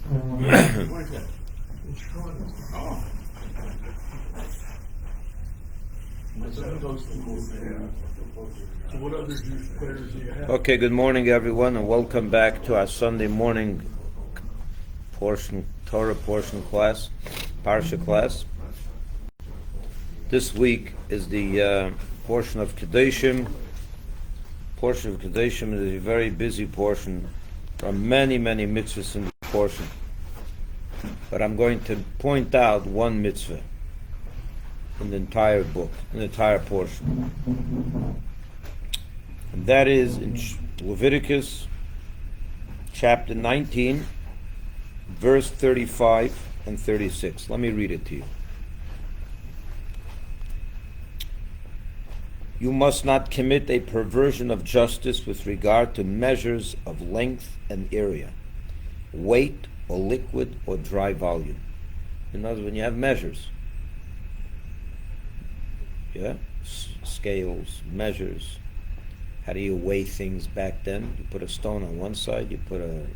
Okay, good morning everyone, and welcome back to our Sunday morning Torah portion class, Parsha class. This week is the portion of Kedoshim. Portion of Kedoshim is a very busy portion. There are many mitzvahs in the portion. But I'm going to point out one mitzvah in the entire book, in the entire portion. And that is in Leviticus chapter 19, verse 35 and 36. Let me read it to you. You must not commit a perversion of justice with regard to measures of length and area, weight or liquid or dry volume. In other words, when you have measures, scales, measures. How do you weigh things back then? You put a stone on one side, you put the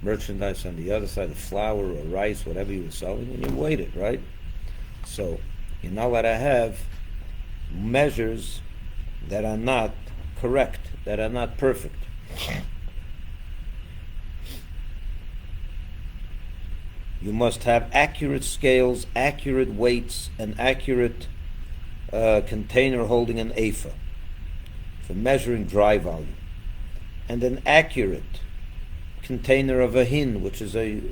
merchandise on the other side, the flour or rice, whatever you were selling, and you weighed it, right? So you're not allowed to have measures that are not correct, that are not perfect. You must have accurate scales, accurate weights, an accurate container holding an ephah for measuring dry volume, and an accurate container of a hin, which is a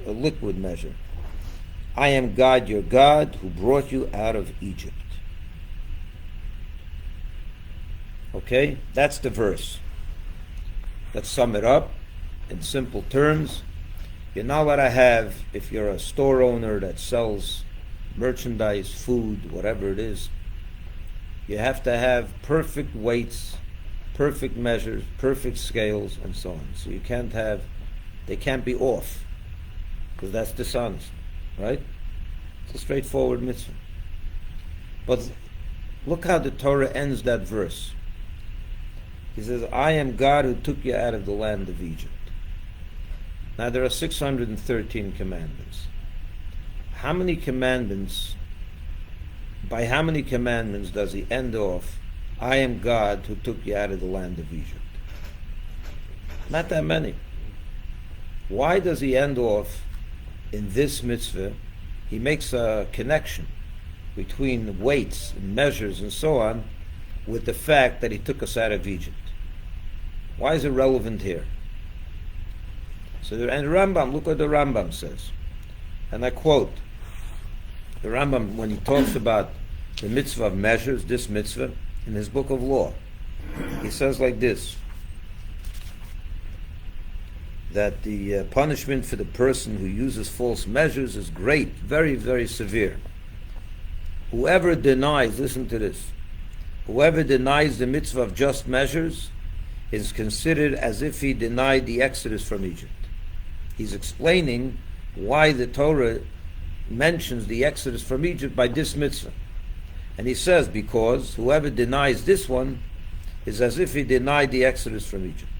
liquid measure. I am God, your God, who brought you out of Egypt. Okay, that's the verse. Let's sum it up in simple terms. You're not allowed to have, if you're a store owner that sells merchandise, food, whatever it is, you have to have perfect weights, perfect measures, perfect scales, and so on. So they can't be off, because that's dishonest, right? It's a straightforward mitzvah. But look how the Torah ends that verse. He says, I am God who took you out of the land of Egypt. Now there are 613 commandments. By how many commandments does he end off, I am God who took you out of the land of Egypt? Not that many. Why does he end off in this mitzvah? He makes a connection between weights and measures and so on with the fact that he took us out of Egypt. Why is it relevant here? And the Rambam, look what the Rambam says. And I quote, the Rambam, when he talks about the mitzvah of measures, this mitzvah, in his book of law, he says like this, that the punishment for the person who uses false measures is great, very severe. Whoever denies, listen to this, whoever denies the mitzvah of just measures is considered as if he denied the exodus from Egypt. He's explaining why the Torah mentions the exodus from Egypt by this mitzvah. And he says, because whoever denies this one is as if he denied the exodus from Egypt,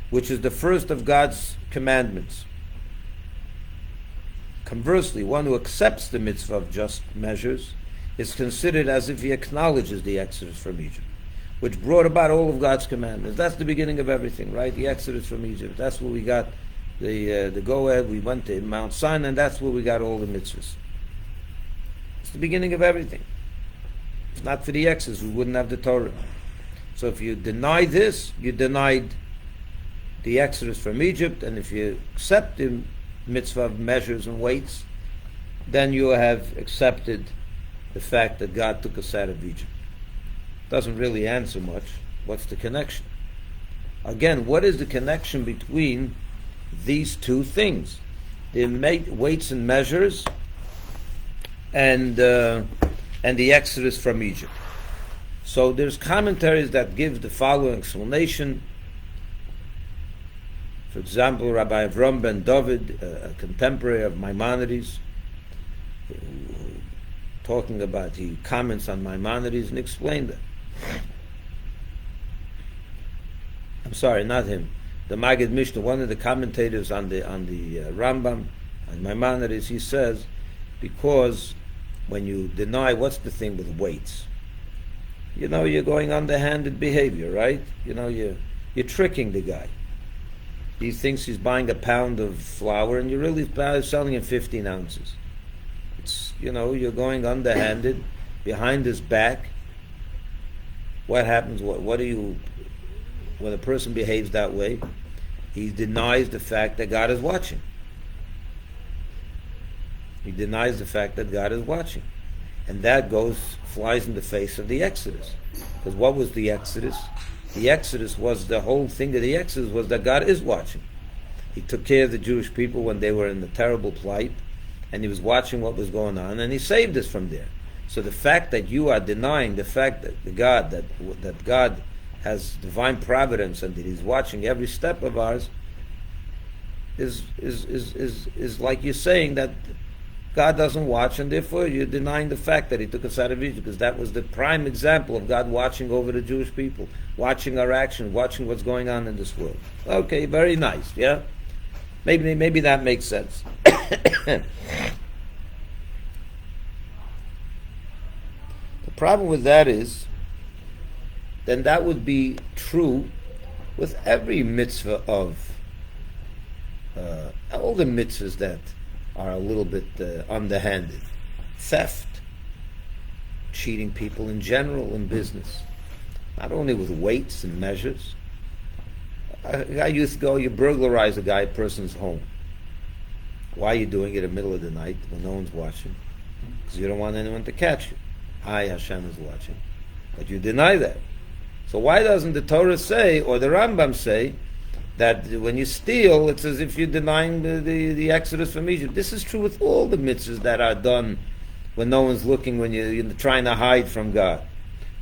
which is the first of God's commandments. Conversely, one who accepts the mitzvah of just measures is considered as if he acknowledges the exodus from Egypt, which brought about all of God's commandments. That's the beginning of everything, right? The exodus from Egypt. That's where we got the go-ahead. We went to Mount Sinai, and that's where we got all the mitzvahs. It's the beginning of everything. If not for the exodus, we wouldn't have the Torah. So if you deny this, you denied the exodus from Egypt, and if you accept the mitzvah of measures and weights, then you have accepted the fact that God took us out of Egypt. Doesn't really answer much. What's the connection? Again, what is the connection between these two things? The weights and measures and the exodus from Egypt. So there's commentaries that give the following explanation. For example, Rabbi Avram ben David, a contemporary of Maimonides, he comments on Maimonides and explained that. I'm sorry, not him. the Maggid Mishnah, one of the commentators on the Rambam, and Maimonides, he says, because when you deny, what's the thing with weights? You're going underhanded behavior, right? You're tricking the guy. He thinks he's buying a pound of flour, and you're really selling him 15 ounces. You're going underhanded, behind his back. What happens? What do you? When a person behaves that way, he denies the fact that God is watching. He denies the fact that God is watching, and that flies in the face of the Exodus. Because what was the Exodus? The Exodus was, the whole thing of the Exodus was that God is watching. He took care of the Jewish people when they were in a terrible plight, and he was watching what was going on, and he saved us from there. So the fact that you are denying the fact that God has divine providence and that He's watching every step of ours is like you're saying that God doesn't watch, and therefore you're denying the fact that He took us out of Egypt, because that was the prime example of God watching over the Jewish people, watching our action, watching what's going on in this world. Okay, very nice, yeah? Maybe that makes sense. The problem with that is, then that would be true with every mitzvah of all the mitzvahs that are a little bit underhanded. Theft, cheating people in general in business, not only with weights and measures. I used to go, you burglarize a person's home. Why are you doing it in the middle of the night when no one's watching? Because you don't want anyone to catch you. Hashem is watching. But you deny that. So why doesn't the Torah say, or the Rambam say, that when you steal, it's as if you're denying the Exodus from Egypt? This is true with all the mitzvahs that are done when no one's looking, when you're trying to hide from God.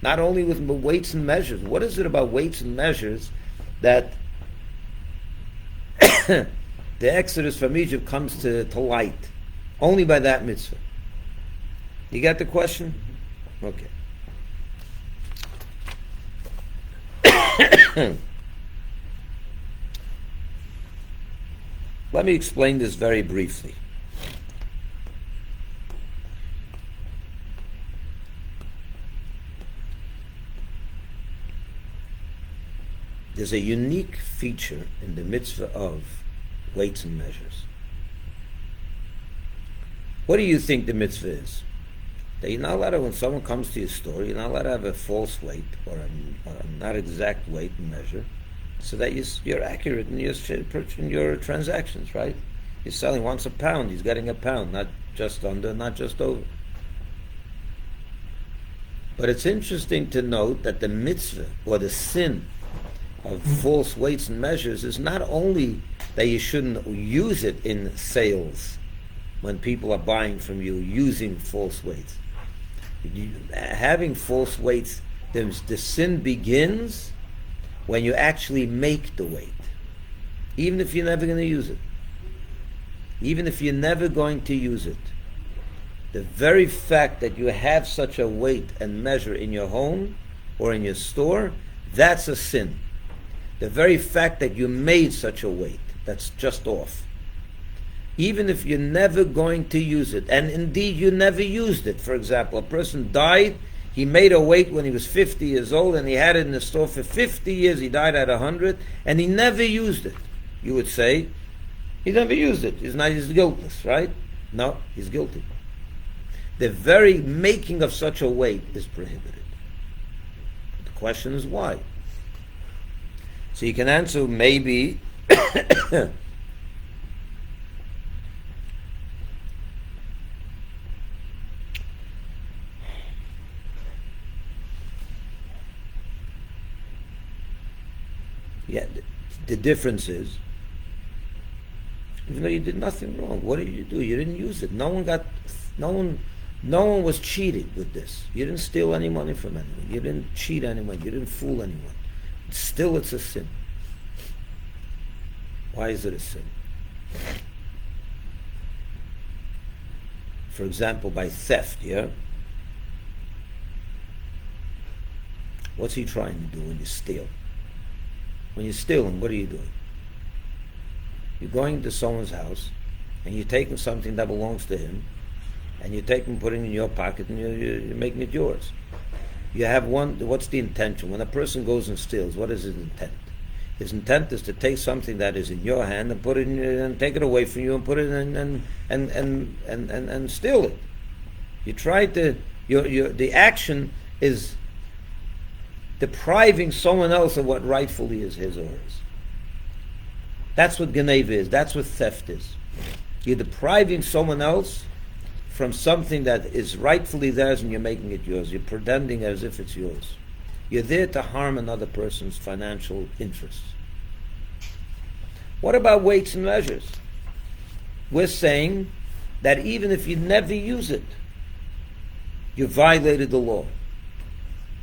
Not only with weights and measures. What is it about weights and measures that the Exodus from Egypt comes to light? Only by that mitzvah. You got the question? Okay. Let me explain this very briefly. There's a unique feature in the mitzvah of weights and measures. What do you think the mitzvah is? That you're not allowed to, when someone comes to your store, you're not allowed to have a false weight or a not exact weight and measure, so that you're accurate in your transactions, right? You're selling once a pound, he's getting a pound, not just under, not just over. But it's interesting to note that the mitzvah, or the sin of false weights and measures, is not only that you shouldn't use it in sales, when people are buying from you, using false weights. Having false weights, the sin begins when you actually make the weight, even if you're never going to use it. Even if you're never going to use it, the very fact that you have such a weight and measure in your home or in your store, that's a sin. The very fact that you made such a weight, that's just off. Even if you're never going to use it, and indeed you never used it. For example, a person died, he made a weight when he was 50 years old, and he had it in the store for 50 years, he died at 100, and he never used it. You would say, he never used it, he's guiltless, right? No, he's guilty. The very making of such a weight is prohibited. The question is why? So you can answer maybe yeah, the difference is, even though you did nothing wrong, what did you do? You didn't use it. No one was cheated with this. You didn't steal any money from anyone. You didn't cheat anyone. You didn't fool anyone. Still, it's a sin. Why is it a sin? For example, by theft, yeah? What's he trying to do when you steal? When you're stealing, what are you doing? You're going to someone's house, and you're taking something that belongs to him, and you're putting it in your pocket, and you're making it yours. You have what's the intention? When a person goes and steals, what is his intent? His intent is to take something that is in your hand and put it in, and take it away from you and put it in and steal it. You try to, the action is depriving someone else of what rightfully is his or hers. That's what Geneva is. That's what theft is. You're depriving someone else from something that is rightfully theirs and you're making it yours. You're pretending as if it's yours. You're there to harm another person's financial interests. What about weights and measures? We're saying that even if you never use it, you violated the law.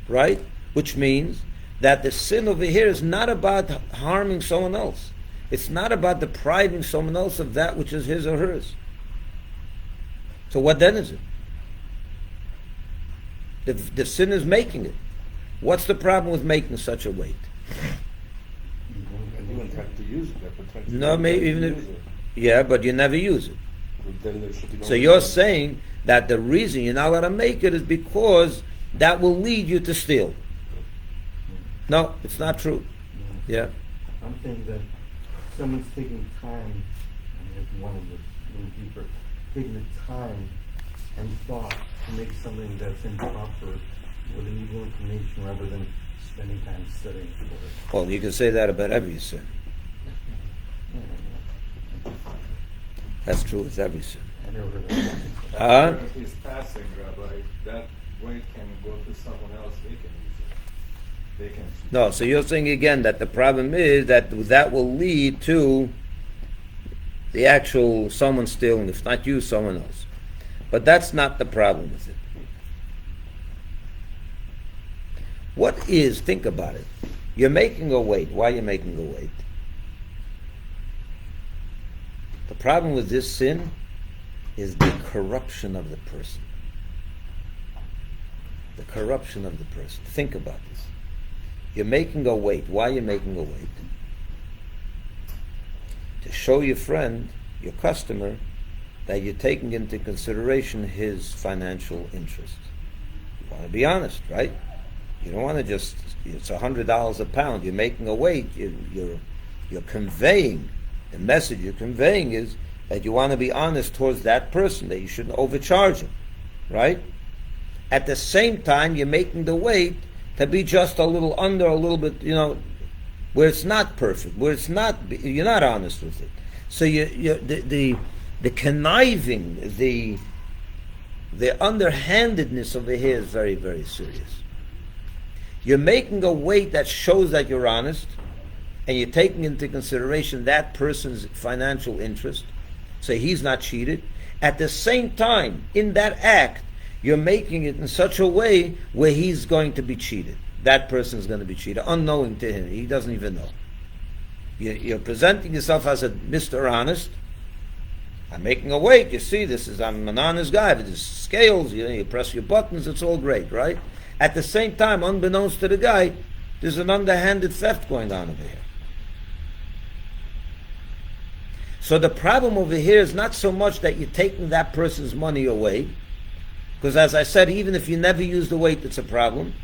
Right? Which means that the sin over here is not about harming someone else. It's not about depriving someone else of that which is his or hers. So what then is it? The sin is making it. What's the problem with making such a weight? You intend to use it. No, maybe even if, yeah, but you never use it. Then there should be no So you're saying that the reason you're not allowed to make it is because that will lead you to steal. No, it's not true. Yeah. I'm saying that someone's taking time, and if one of the little deeper, taking the time and thought to make something that's improper with an evil inclination rather than spending time studying for it. Well, you can say that about every sin. That's true with every sin. I never heard of that. He's passing, Rabbi. That weight can go to someone else. They can use it. They can. No, so you're saying again that the problem is that will lead to the actual someone stealing, if not you, someone else. But that's not the problem with it. What is, think about it. You're making a weight. Why are you making a weight? The problem with this sin is the corruption of the person. The corruption of the person. Think about this. You're making a weight. Why are you making a weight? To show your friend, your customer, that you're taking into consideration his financial interest. You want to be honest, right? You don't want to just, it's $100 a pound. You're making a weight. You're conveying, the message you're conveying is that you want to be honest towards that person, that you shouldn't overcharge him, right? At the same time, you're making the weight to be just a little under, a little bit, where it's not perfect, where it's not, you're not honest with it. So the conniving, the underhandedness over here is very, very serious. You're making a weight that shows that you're honest, and you're taking into consideration that person's financial interest, so he's not cheated. At the same time, in that act, you're making it in such a way where he's going to be cheated. That person is going to be cheated, unknowing to him. He doesn't even know. You're presenting yourself as a Mr. Honest. I'm making a weight. You see, I'm an honest guy. With his scales, you press your buttons. It's all great, right? At the same time, unbeknownst to the guy, there's an underhanded theft going on over here. So the problem over here is not so much that you're taking that person's money away, because as I said, even if you never use the weight, it's a problem.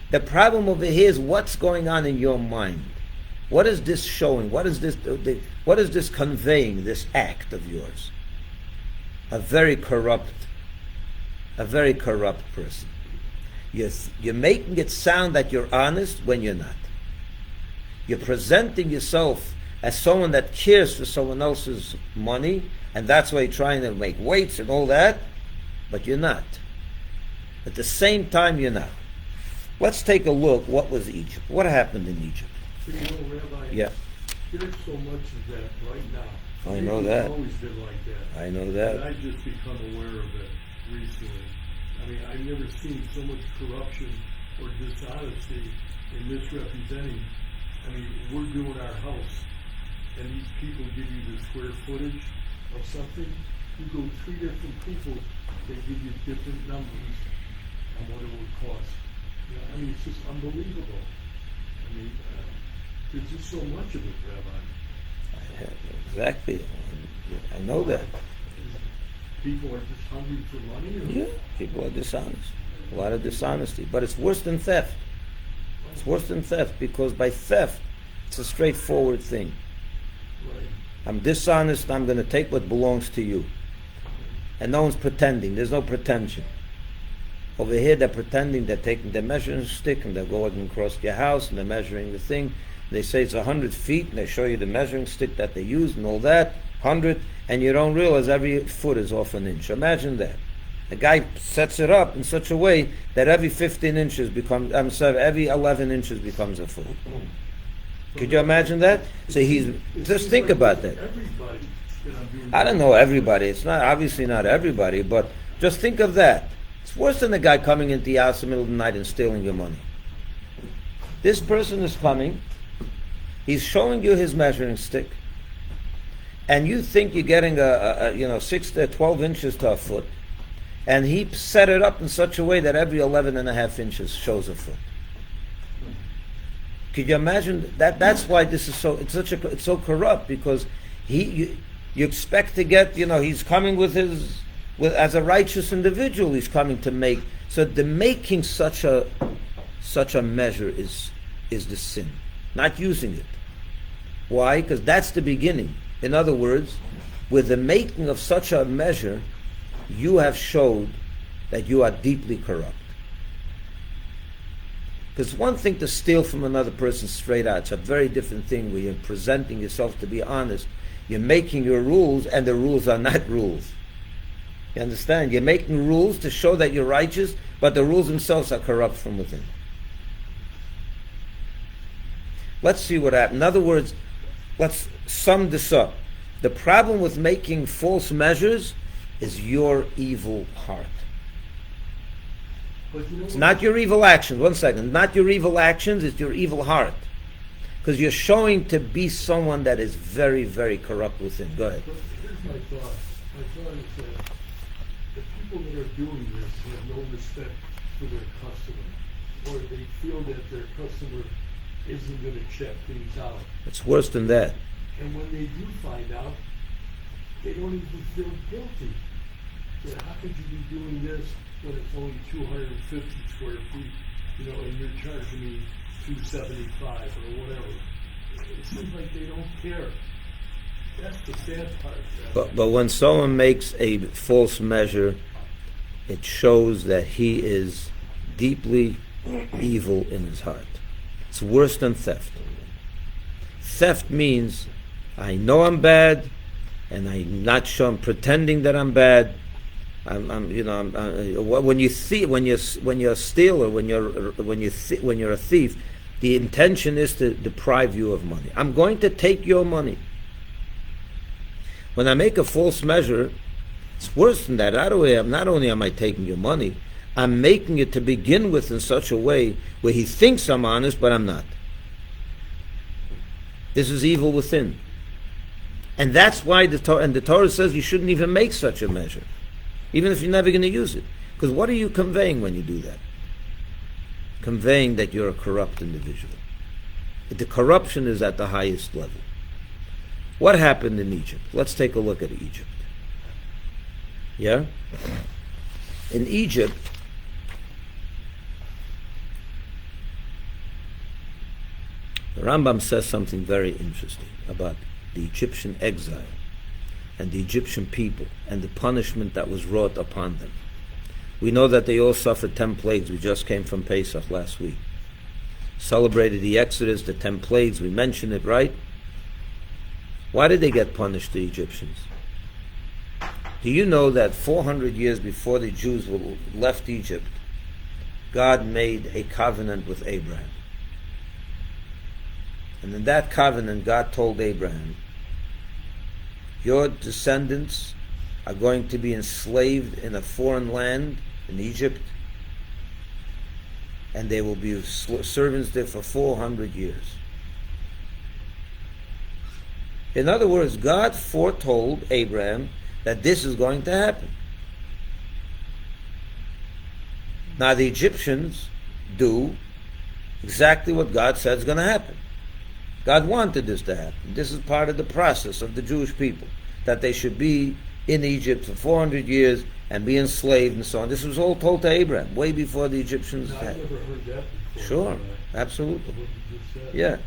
The problem over here is what's going on in your mind. What is this showing? What is this conveying, this act of yours? A very corrupt person. You're making it sound that you're honest when you're not. You're presenting yourself as someone that cares for someone else's money, and that's why you're trying to make weights and all that, but you're not. At the same time, you're not. Let's take a look. What was Egypt? What happened in Egypt? Rabbi, Yeah. there's so much of that right now. I know that. It's always been like that. I know And that. I've just become aware of it recently. I mean, I've never seen so much corruption or dishonesty in misrepresenting. I mean, we're doing our house, and these people give you the square footage of something. You go 3 different people, they give you different numbers on what it would cost. I mean, it's just unbelievable. I mean, there's just so much of it, Rabbi. Exactly. I know that. People are just hungry for money? Or? Yeah, people are dishonest. A lot of dishonesty. But it's worse than theft. It's worse than theft because by theft, it's a straightforward thing. Right. I'm dishonest, I'm going to take what belongs to you. And no one's pretending. There's no pretension. Over here, they're pretending, they're taking their measuring stick and they're going across your house and they're measuring the thing. They say it's 100 feet and they show you the measuring stick that they use and all that, 100, and you don't realize every foot is off an inch. Imagine that. The guy sets it up in such a way that every 15 inches becomes, I'm sorry, every 11 inches becomes a foot. Could you imagine that? So just think about that. Everybody that I'm doing I don't know everybody. It's not obviously not everybody, but just think of that. It's worse than the guy coming into the house in the middle of the night and stealing your money. This person is coming. He's showing you his measuring stick, and you think you're getting a 6 to 12 inches to a foot, and he set it up in such a way that every 11 and a half inches shows a foot. Could you imagine that? That's why this is so. It's so corrupt because you expect to get. He's coming as a righteous individual. He's coming to make. So the making such a measure is the sin, not using it. Why? Because that's the beginning. In other words, with the making of such a measure, you have showed that you are deeply corrupt. Because one thing to steal from another person straight out, it's a very different thing where you're presenting yourself to be honest. You're making your rules, and the rules are not rules. You understand? You're making rules to show that you're righteous, but the rules themselves are corrupt from within. Let's see what happens. In other words, let's sum this up. The problem with making false measures is your evil heart. But you know It's what? not your evil actions. One second. Not your evil actions, it's your evil heart. Because you're showing to be someone that is very, very corrupt within. Go ahead. But here's my thought. My thought is that the people that are doing this have no respect for their customer, or they feel that their customer isn't going to check things out. It's worse than that. And when they do find out, they don't even feel guilty. That how could you be doing this when it's only 250 square feet, and you're charging me 275 or whatever? It seems like they don't care. That's the sad part. But when someone makes a false measure, it shows that he is deeply evil in his heart. It's worse than theft. Theft means I know I'm bad, and I'm not sure. I'm pretending that I'm bad. When you're a stealer, when you're a thief, the intention is to deprive you of money. I'm going to take your money. When I make a false measure, it's worse than that. Not only am I taking your money, I'm making it to begin with in such a way where he thinks I'm honest, but I'm not. This is evil within. And that's why the Torah says you shouldn't even make such a measure, even if you're never going to use it. Because what are you conveying when you do that? Conveying that you're a corrupt individual. The corruption is at the highest level. What happened in Egypt? Let's take a look at Egypt. Yeah? In Egypt, the Rambam says something very interesting about the Egyptian exile and the Egyptian people and the punishment that was wrought upon them. We know that they all suffered 10 plagues. We just came from Pesach last week. Celebrated the Exodus, the 10 plagues. We mentioned it, right? Why did they get punished, the Egyptians? Do you know that 400 years before the Jews left Egypt, God made a covenant with Abraham? And in that covenant, God told Abraham, your descendants are going to be enslaved in a foreign land, in Egypt, and they will be servants there for 400 years. In other words, God foretold Abraham that this is going to happen. Now the Egyptians do exactly what God said is going to happen. God wanted this to happen. This is part of the process of the Jewish people, that they should be in Egypt for 400 years and be enslaved and so on. This was all told to Abraham, way before the Egyptians No, I've had. never heard that before. Sure, absolutely. What you just said. Yeah.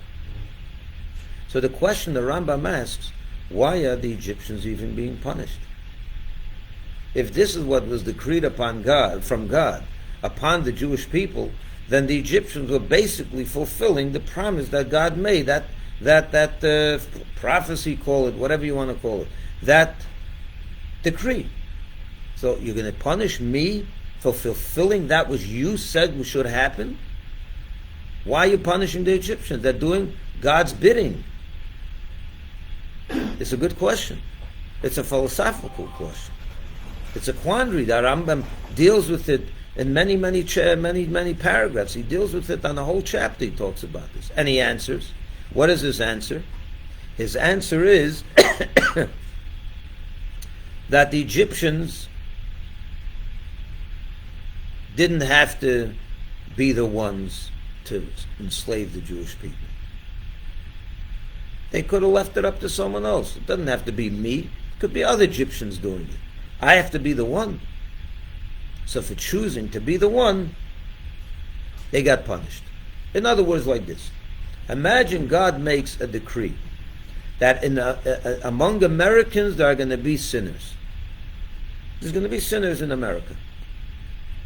So the question the Rambam asks, why are the Egyptians even being punished? If this is what was decreed upon God, from God, upon the Jewish people, then the Egyptians were basically fulfilling the promise that God made, that prophecy, call it, whatever you want to call it, that decree. So you're going to punish me for fulfilling that which you said should happen? Why are you punishing the Egyptians? They're doing God's bidding. It's a good question. It's a philosophical question. It's a quandary. The Rambam deals with it in many paragraphs. He deals with it on the whole chapter. He talks about this. And he answers. What is his answer? His answer is that the Egyptians didn't have to be the ones to enslave the Jewish people. They could have left it up to someone else. It doesn't have to be me. It could be other Egyptians doing it. I have to be the one. So for choosing to be the one, they got punished. In other words, like this. Imagine God makes a decree that among Americans there are going to be sinners. There's going to be sinners in America.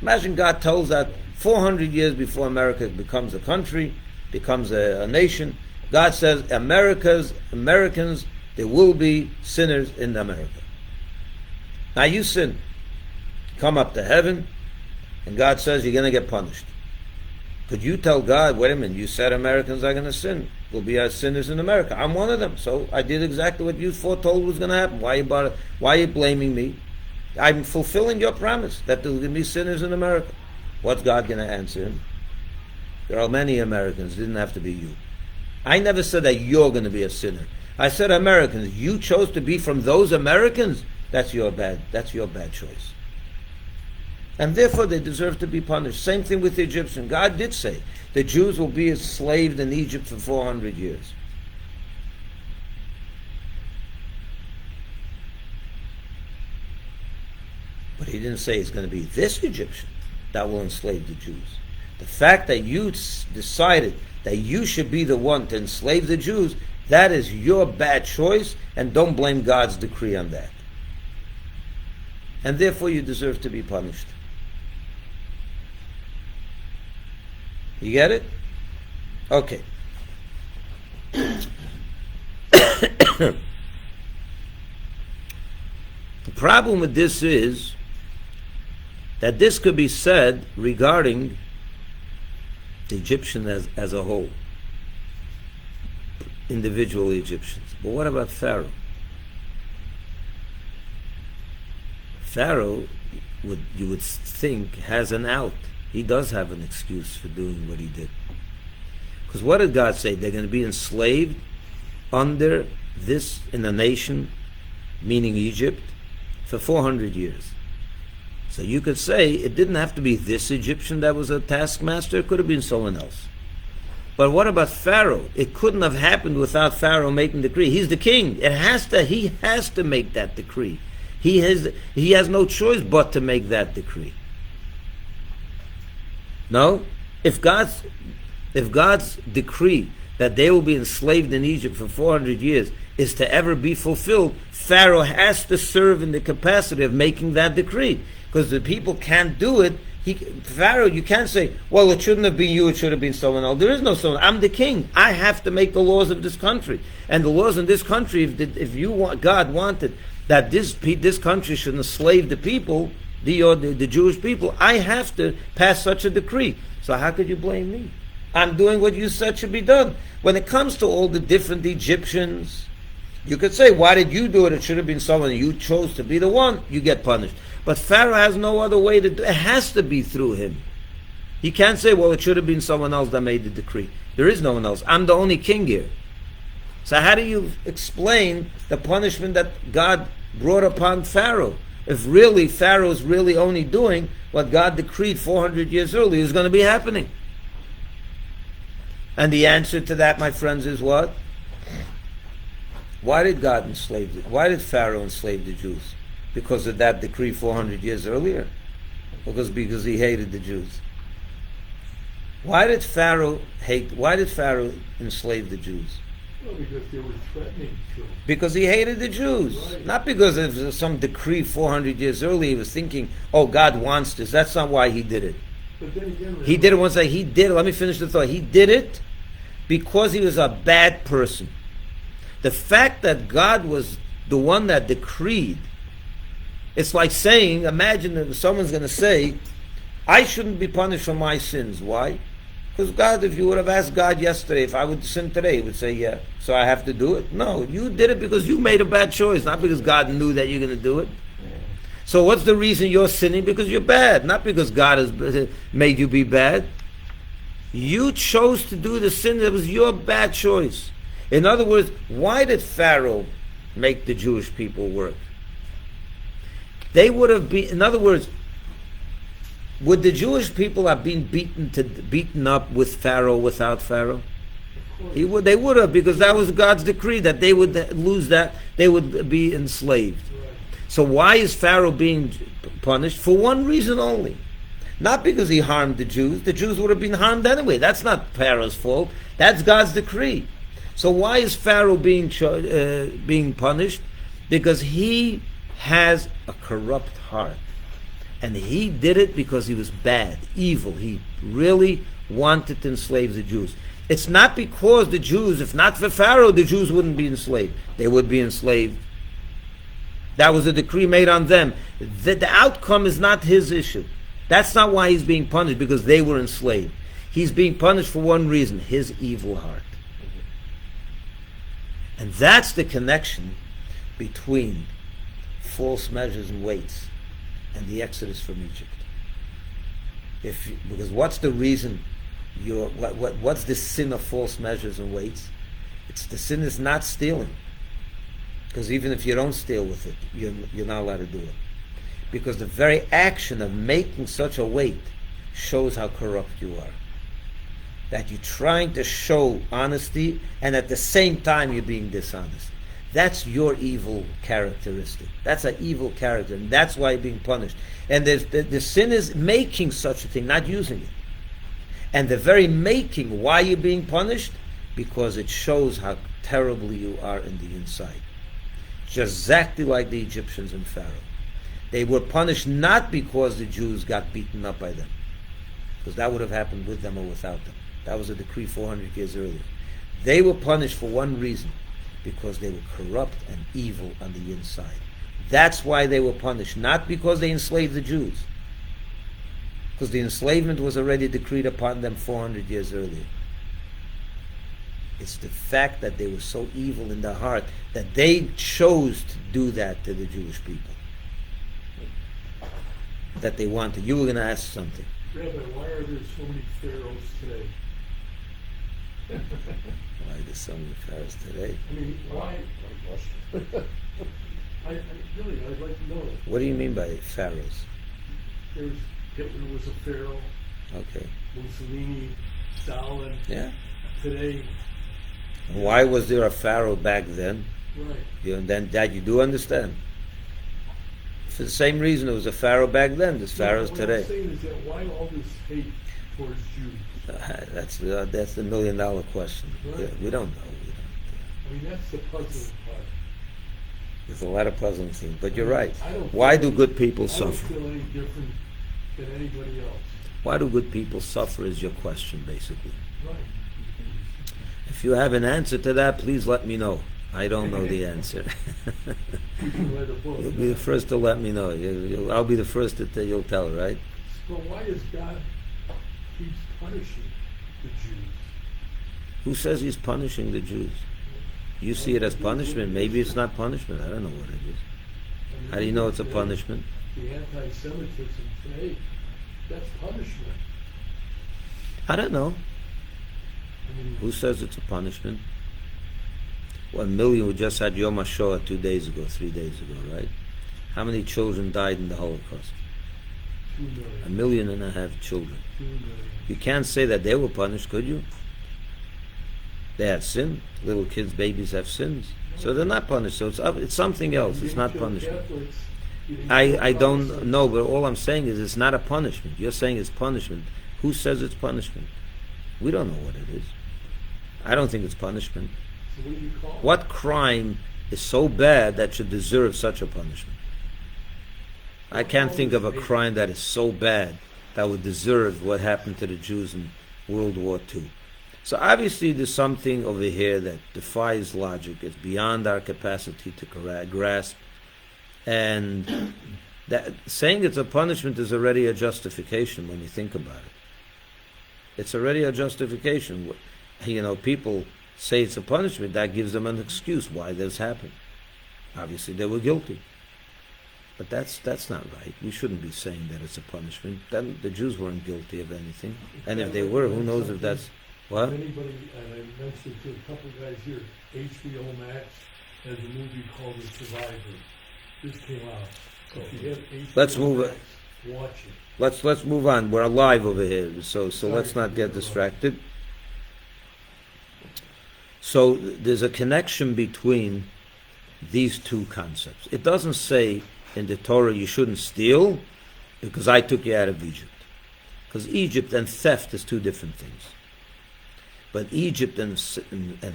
Imagine God tells that 400 years before America becomes a country, becomes a nation, God says, Americans, there will be sinners in America. Now you sin, come up to heaven, and God says you're going to get punished. Could you tell God, wait a minute, you said Americans are going to sin. There'll be sinners in America. I'm one of them, so I did exactly what you foretold was going to happen. Why are you blaming me? I'm fulfilling your promise that there will be sinners in America. What's God going to answer him? There are many Americans. It didn't have to be you. I never said that you're going to be a sinner. I said Americans. You chose to be from those Americans. That's your bad choice. And therefore they deserve to be punished. Same thing with the Egyptians. God did say the Jews will be enslaved in Egypt for 400 years. But he didn't say it's going to be this Egyptian that will enslave the Jews. The fact that you decided that you should be the one to enslave the Jews, that is your bad choice, and don't blame God's decree on that. And therefore you deserve to be punished. You get it? Okay. The problem with this is that this could be said regarding the Egyptians as a whole, individual Egyptians. But what about Pharaoh? Pharaoh, you would think, has an out. He does have an excuse for doing what he did. Because what did God say? They're going to be enslaved under this, in a nation, meaning Egypt, for 400 years. So you could say it didn't have to be this Egyptian that was a taskmaster. It could have been someone else. But what about Pharaoh? It couldn't have happened without Pharaoh making the decree. He's the king. He has to make that decree. He has no choice but to make that decree. No? If God's decree that they will be enslaved in Egypt for 400 years is to ever be fulfilled, Pharaoh has to serve in the capacity of making that decree. Because the people can't do it. Pharaoh, you can't say, well, it shouldn't have been you, it should have been someone else. There is no someone. I'm the king. I have to make the laws of this country. And the laws in this country, if God wanted that this country should enslave the people, the Jewish people, I have to pass such a decree. So how could you blame me? I'm doing what you said should be done. When it comes to all the different Egyptians, you could say, why did you do it? It should have been someone. You chose to be the one. You get punished. But Pharaoh has no other way to do it. It has to be through him. He can't say, well, it should have been someone else that made the decree. There is no one else. I'm the only king here. So how do you explain the punishment that God brought upon Pharaoh? If really Pharaoh's really only doing what God decreed 400 years earlier is going to be happening. And the answer to that, my friends, is what? Why did God enslave it? Why did Pharaoh enslave the Jews? Because of that decree 400 years earlier? Because he hated the Jews. Why did Pharaoh enslave the Jews? Well, because they were threatening to. Because he hated the Jews. Right. Not because of some decree 400 years earlier. He was thinking, oh, God wants this. That's not why he did it. But then again, He did it once. He did it. Let me finish the thought. He did it because he was a bad person. The fact that God was the one that decreed, it's like saying, imagine that someone's going to say, I shouldn't be punished for my sins. Why? Because God, if you would have asked God yesterday, if I would sin today, he would say, yeah, so I have to do it. No, you did it because you made a bad choice, not because God knew that you're going to do it. So what's the reason you're sinning? Because you're bad, not because God has made you be bad. You chose to do the sin. That was your bad choice. In other words, why did Pharaoh make the Jewish people work? They would have been, in other words, would the Jewish people have been beaten up with Pharaoh, without Pharaoh? They would have, because that was God's decree that they would lose that, they would be enslaved. So why is Pharaoh being punished? For one reason only. Not because he harmed the Jews. The Jews would have been harmed anyway. That's not Pharaoh's fault. That's God's decree. So why is Pharaoh being punished? Because he has a corrupt heart. And he did it because he was bad, evil. He really wanted to enslave the Jews. It's not because the Jews, if not for Pharaoh, the Jews wouldn't be enslaved. They would be enslaved. That was a decree made on them. The outcome is not his issue. That's not why he's being punished, because they were enslaved. He's being punished for one reason, his evil heart. And that's the connection between false measures and weights and the exodus from Egypt. Because what's the reason what's the sin of false measures and weights? It's the sin is not stealing. Because even if you don't steal with it, you're not allowed to do it. Because the very action of making such a weight shows how corrupt you are. That you're trying to show honesty, and at the same time you're being dishonest. That's your evil characteristic. That's an evil character, and that's why you're being punished. And the sin is making such a thing, not using it. And the very making, why you're being punished? Because it shows how terribly you are in the inside. Just exactly like the Egyptians and Pharaoh. They were punished not because the Jews got beaten up by them, because that would have happened with them or without them. That was a decree 400 years earlier. They were punished for one reason, because they were corrupt and evil on the inside. That's why they were punished, not because they enslaved the Jews, because the enslavement was already decreed upon them 400 years earlier. It's the fact that they were so evil in their heart that they chose to do that to the Jewish people. That they wanted. You were going to ask something. Rabbi, why are there so many pharaohs today? Why are there so many pharaohs today? I mean, why? Really, I'd like to know. What do you mean by pharaohs? Hitler was a pharaoh. Okay. Mussolini, Stalin. Yeah. Today. Why was there a pharaoh back then? Right. Then that you do understand. For the same reason there was a pharaoh back then, there's pharaohs what today. I'm saying is that why all this hate towards Jews? That's the $1 million question. Right. We don't know. I mean, that's the puzzling part. There's a lot of puzzling things, but you're right. I don't Why feel do good people I don't suffer? feel any different than anybody else. Why do good people suffer is your question, basically. Right. If you have an answer to that, please let me know. I don't know the answer. You can write a book. You'll be the first to let me know. I'll be the first that you'll tell, right? But why is God keeps punishing the Jews? Who says he's punishing the Jews? You see it as punishment. Maybe it's not punishment. I don't know what it is. I mean, How do you know it's a punishment? The anti-Semitism today, that's punishment. I don't know. I mean, Who says it's a punishment? 1 million who just had Yom HaShoah 3 days ago, right? How many children died in the Holocaust? 2 million. 1.5 million children. 2 million. You can't say that they were punished, could you? They had sin. Little kids, babies have sins. So they're not punished. So it's something else. It's not punishment. I don't know, but all I'm saying is it's not a punishment. You're saying it's punishment. Who says it's punishment? We don't know what it is. I don't think it's punishment. So what do you call it? What crime is so bad that should deserve such a punishment? I can't think of a crime that is so bad that would deserve what happened to the Jews in World War II. So obviously there's something over here that defies logic. It's beyond our capacity to grasp. And that saying it's a punishment is already a justification when you think about it. It's already a justification. People say it's a punishment. That gives them an excuse why this happened. Obviously they were guilty. But that's not right. We shouldn't be saying that it's a punishment. Then the Jews weren't guilty of anything. And if they were, who knows if that's... What? Anybody, and I mentioned to a couple guys here, HBO Max has a movie called The Survivor. This came out. So if you have HBO Let's move Max, it. watch it. Let's move on. We're live over here, so let's not get distracted. So there's a connection between these two concepts. It doesn't say in the Torah you shouldn't steal because I took you out of Egypt. Because Egypt and theft is two different things. But Egypt and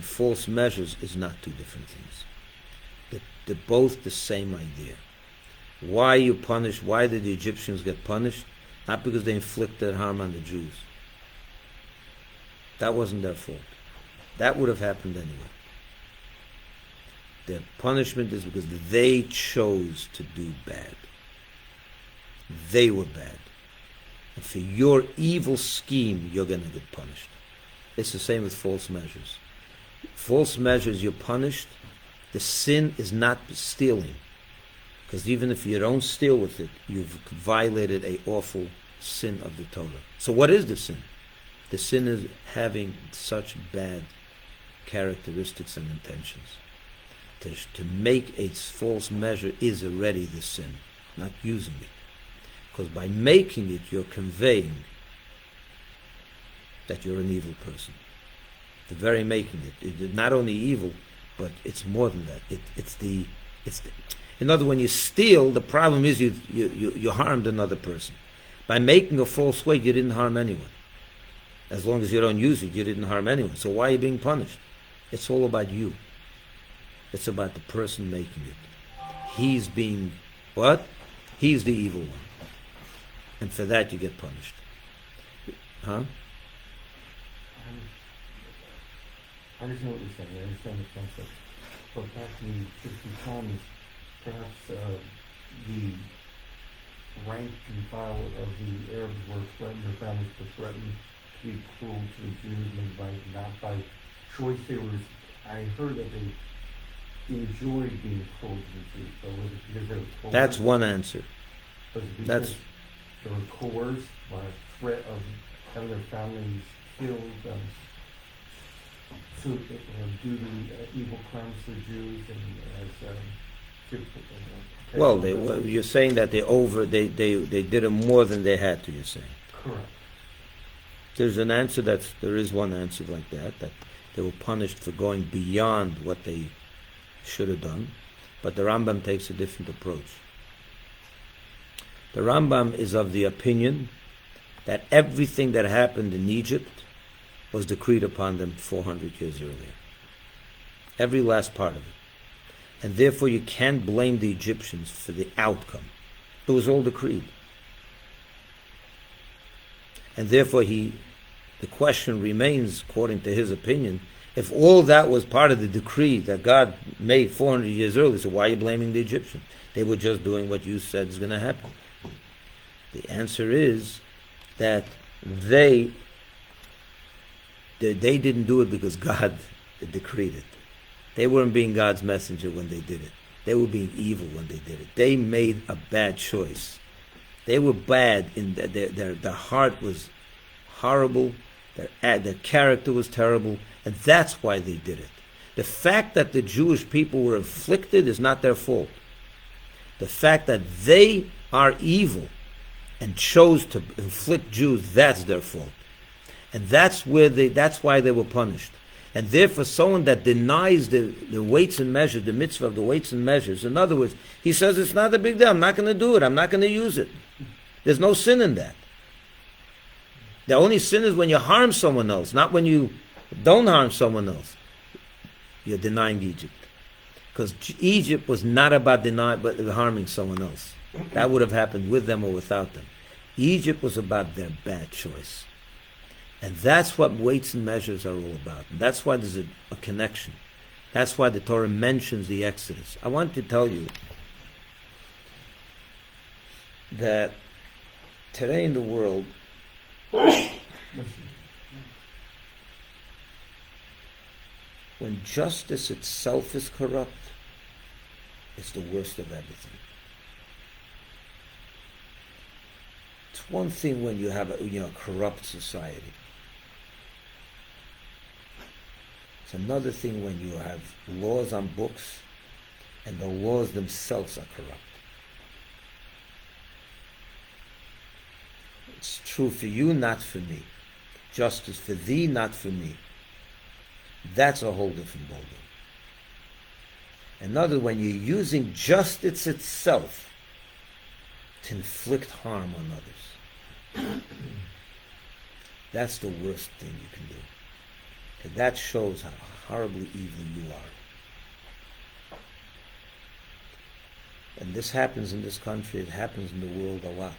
false measures is not two different things. They're both the same idea. Why you punish? Why did the Egyptians get punished? Not because they inflicted harm on the Jews. That wasn't their fault. That would have happened anyway. Their punishment is because they chose to do bad. They were bad. And for your evil scheme, you're going to get punished. It's the same with false measures. False measures, you're punished. The sin is not stealing. Because even if you don't steal with it, you've violated an awful sin of the Torah. So what is the sin? The sin is having such bad characteristics and intentions. To make a false measure is already the sin, not using it. Because by making it, you're conveying that you're an evil person. The very making it's not only evil, but it's more than that. It's the. In other words, when you steal, the problem is you harmed another person. By making a false weight, you didn't harm anyone. As long as you don't use it, you didn't harm anyone. So why are you being punished? It's all about you. It's about the person making it. He's being what? He's the evil one. And for that you get punished. Huh? I understand what you're saying. I understand the concept. But back in 50 times, perhaps the rank and file of the Arabs were threatened, their families were threatened to be cruel to the Jews, maybe not by choice. I heard that they enjoyed being cruel to the Jews. So was it because they were coerced? That's one answer. Was it because they were coerced by a threat of having their families killed? To do the evil crimes to the Jews and as well, you're saying that they did it more than they had to. You're saying correct. There's an answer there is one answer like that they were punished for going beyond what they should have done, but the Rambam takes a different approach. The Rambam is of the opinion that everything that happened in Egypt was decreed upon them 400 years earlier. Every last part of it. And therefore you can't blame the Egyptians for the outcome. It was all decreed. And therefore the question remains, according to his opinion, if all that was part of the decree that God made 400 years earlier, so why are you blaming the Egyptians? They were just doing what you said is going to happen. The answer is that they didn't do it because God decreed it. They weren't being God's messenger when they did it. They were being evil when they did it. They made a bad choice. They were bad in their heart was horrible, their character was terrible, and that's why they did it. The fact that the Jewish people were afflicted is not their fault. The fact that they are evil and chose to inflict Jews, that's their fault. And that's why they were punished. And therefore, someone that denies the weights and measures, the mitzvah of the weights and measures, in other words, he says it's not a big deal, I'm not going to do it, I'm not going to use it. There's no sin in that. The only sin is when you harm someone else, not when you don't harm someone else. You're denying Egypt. Because Egypt was not about harming someone else. That would have happened with them or without them. Egypt was about their bad choice. And that's what weights and measures are all about. And that's why there's a connection. That's why the Torah mentions the Exodus. I want to tell you that today in the world, when justice itself is corrupt, it's the worst of everything. It's one thing when you have a corrupt society. It's another thing when you have laws on books and the laws themselves are corrupt. It's true for you, not for me. Justice for thee, not for me. That's a whole different ballgame. Another, when you're using justice itself to inflict harm on others, that's the worst thing you can do. Because that shows how horribly evil you are. And this happens in this country, it happens in the world a lot.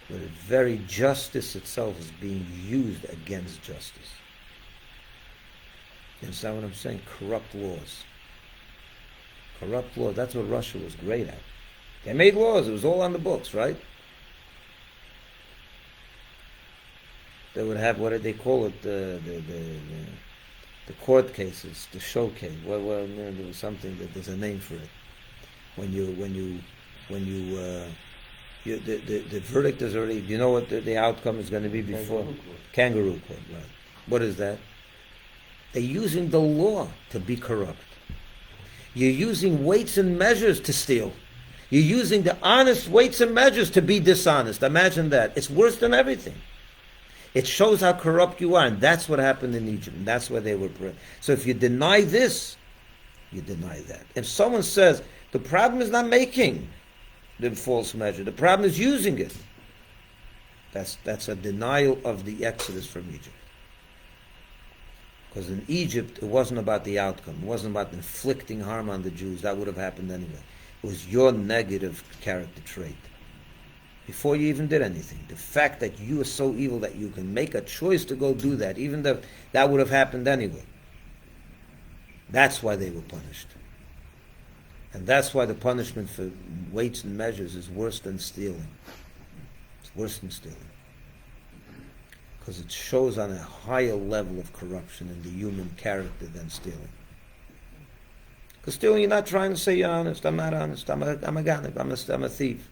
Where the very justice itself is being used against justice. You understand what I'm saying? Corrupt laws. Corrupt laws. That's what Russia was great at. They made laws. It was all on the books, right? They would have, what did they call it? The court cases, the showcase. Well, there was something that there's a name for it. The verdict is already. You know what the outcome is going to be before? Kangaroo court, right? What is that? They're using the law to be corrupt. You're using weights and measures to steal. You're using the honest weights and measures to be dishonest. Imagine that. It's worse than everything. It shows how corrupt you are, and that's what happened in Egypt, and that's where they were. So if you deny this, you deny that. If someone says, the problem is not making the false measure, the problem is using it, that's a denial of the Exodus from Egypt. Because in Egypt, it wasn't about the outcome. It wasn't about inflicting harm on the Jews. That would have happened anyway. It was your negative character trait. Before you even did anything. The fact that you are so evil that you can make a choice to go do that, even though that would have happened anyway. That's why they were punished. And that's why the punishment for weights and measures is worse than stealing. It's worse than stealing. Because it shows on a higher level of corruption in the human character than stealing. Because stealing, you're not trying to say you're honest. I'm not honest. I'm a ganib. I'm a thief.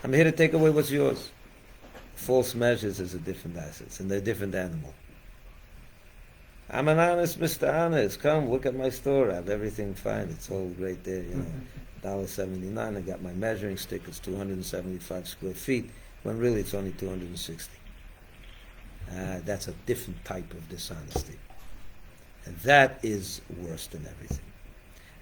I'm here to take away what's yours. False measures is a different asset, and they're a different animal. I'm an honest Mr. Honest. Come, look at my store. I have everything fine. It's all great there, $1.79. I got my measuring stick. It's 275 square feet, when really it's only 260. That's a different type of dishonesty. And that is worse than everything.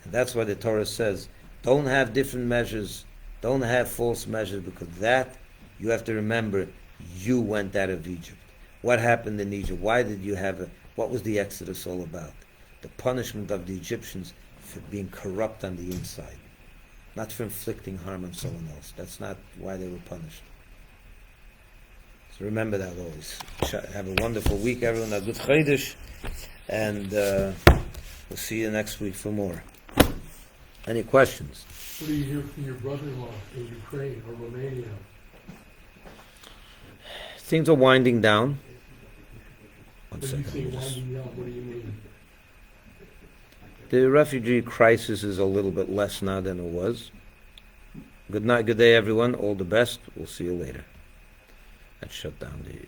And that's why the Torah says, don't have different measures, don't have false measures, because that, you have to remember, you went out of Egypt. What happened in Egypt? Why did you have what was the Exodus all about? The punishment of the Egyptians for being corrupt on the inside. Not for inflicting harm on someone else. That's not why they were punished. So remember that always. Have a wonderful week, everyone. A good CHodesh. And we'll see you next week for more. Any questions? What do you hear from your brother-in-law in Ukraine or Romania? Things are winding down. When you say winding down, what do you mean? The refugee crisis is a little bit less now than it was. Good night, good day, everyone. All the best. We'll see you later. Let's shut down the